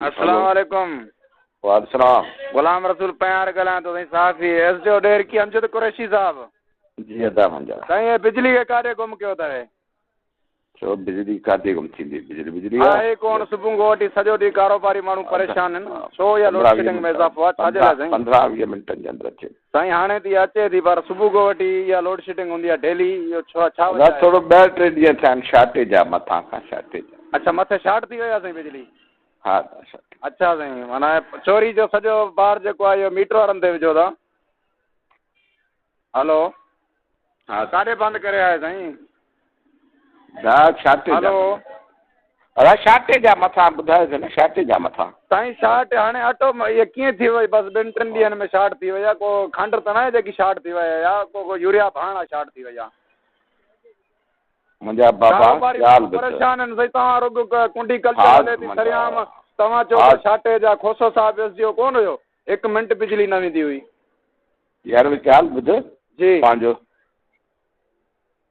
अस्सलाम वालेकुम। वालेकुम। गुलाम रसूल प्यार गलां तो साफ़ी एसडीओ डेर की अमजद कुरैशी साहब जी अदा मंजा साईं बिजली के कारे गुम कयो अथव छो बिजली काथे गुम थींदी बिजली बिजली आहे कोन सुबुह खां वठी सॼो ॾींहुं कारोबारी माण्हू परेशान आहिनि छो या लोड शेडिंग में इज़ाफ़ो आहे छाजे लाइ साईं 15-20 मिंटनि जे अंदरि अचे साईं हाणे थी अचे थी पर सुबुह खां वठी इहा लोड शेडिंग हूंदी आहे डेली इहो छा छा वजह आहे? थोरो 2-3 ॾींहं थिया आहिनि शार्टेज आहे मथां खां शार्टेज। अच्छा मथे शार्ट थी वई आहे साईं बिजली? हा अच्छा साईं माना चोरी जो सॼो ॿार जेको आहे इहो मीटर वारनि ते विझो था। हलो हा काॾे बंदि करे आया साईं? शार्टेज हलो अदा शार्टेज आहे मथां ॿुधायोसीं न शार्टेज आहे मथां साईं शार्ट हाणे ऑटो इहा कीअं थी वई बसि 2-3 ॾींहंनि में शार्ट थी वई आहे को खंड त न आहे जेकी शार्ट थी वई आहे या को यूरिया भाण आहे शार्ट थी वई आहे? मुंहिंजा बाबा परेशान आहिनि साईं तव्हां रुॻो कुंडी कल्चर हले थी सरियाम तव्हां चओ था शार्टेज आहे खोसो साहिबु एसडीओ कोन हुयो 1 मिंट बिजली न वेंदी हुई यार ॻाल्हि ॿुध जी पंहिंजो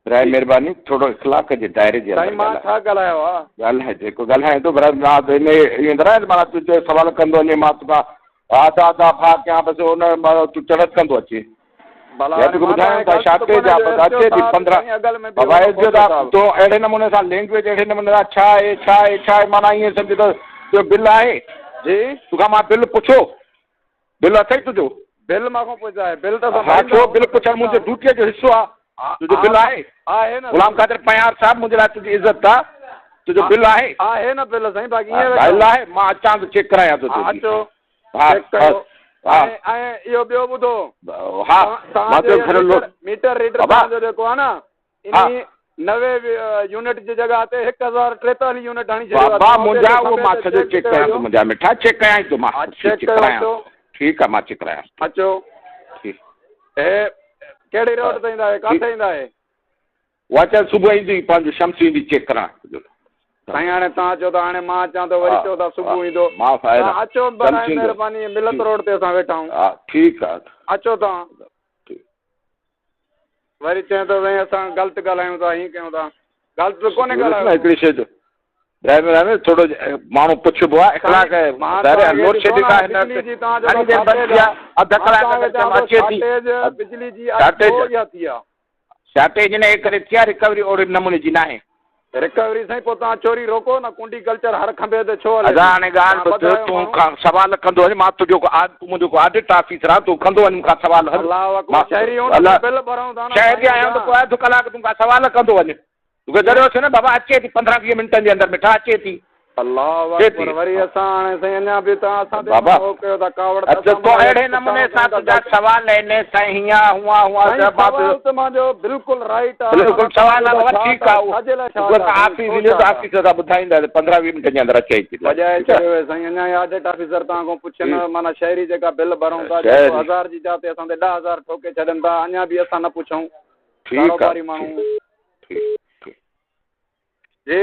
राय महिरबानी थोरो इख़लाक़ जे दाइरे जे साईं मां छा ॻाल्हायो आहे ॻाल्हाए जेको ॻाल्हाए थो पर मां त इन ईंदो न माना तूं सवाल कंदो वञे मां तोखां आधा आधा फा कयां बसि हुन तूं चढ़त कंदो अचे ॿुधायां था शार्टेज आहे अचे थी 15 बाबा तूं अहिड़े नमूने सां लैंग्वेज अहिड़े नमूने सां छा आहे छा आहे छा आहे माना ईअं सम्झ त तुंहिंजो बिल आहे जी तोखां मां बिल पुछो बिल अथई तुंहिंजो बिल मां खां पुछाए बिल त हा छो बिल पुछणु मुंहिंजे ड्यूटीअ जो हिसो आहे तुंहिंजो बिल आहे न गुलाम क़ादिर पयार साहब मुंहिंजे लाइ तुंहिंजी इज़त आहे तुंहिंजो बिल आहे न बिल साईं बाक़ी बिल आहे मां अचां थो चेक करायां थो अचो हा हा ऐं इहो ॿियो ॿुधो हा मीटर रीडर तव्हांजो जेको आहे न इन 90 यूनिट जी जॻह ते 1043 यूनिट हणी बाबा मुंहिंजा उहो मां सॼो चेक कयां थो मुंहिंजा मिठा चेक कयां थो मां चेक करायां ठीकु आहे मां चेक करायां अचो ठीकु हे कहिड़ी रोड ते ईंदा आहे किथे ईंदा आहे? उहा चाहे सुबुह ईंदी पंहिंजो शम्स ईंदी चेक करां साईं हाणे तव्हां चओ था हाणे मां अचां थो वरी चओ था सुबुह ईंदो अचो महिरबानी मिलत रोड ते असां वेठा आहियूं हा ठीकु आहे अचो तव्हां वरी चए थो भई असां ग़लति ॻाल्हायूं था हीअं कयूं था ग़लति कोन्हे ॻाल्हायो हिकिड़ी शइ जो ड्राइवर थोरो माण्हू पुछिबो आहे बिजली जी शार्टेज इन करे थी आहे रिकवरी ओड़े नमूने जी न आहे रिकवरी साईं पोइ तव्हां चोरी रोको न कुंडी कल्चर हर खंबे ते छो हले हाणे ॻाल्हि ॿुध तूं सवाल कंदो वञ मां तुंहिंजो मुंहिंजो ऑडिट ऑफिसर आहे तूं कंदो वञ मूंखां सवाल शहरी आहियां त पोइ अधु कलाक तूं सवाल कंदो वञ तोखे ज़रूरत न बाबा अचे थी 15-20 मिंटनि जे अंदरि मिठा अचे थी वरी असां हाणे साईं अञा बि तव्हां बाबा अहिड़े नमूने सां तुंहिंजा सवाल आहिनि साईं हीअं हुआ हुआ बिल्कुलु राइट आहे बिल्कुलु सवाल ठीकु आहे ऑफिसर सां ॿुधाईंदा 15-20 मिंट जे अंदरि अचे थी बजाए चयो साईं अञा ऑडिट ऑफिसर तव्हां खां पुछनि माना शहरी जेका बिल भरूं था 1000 जी जाइ ते असां ते 10,000 ठोके छॾनि था अञा बि असां न पुछूं कारोबारी माण्हू जी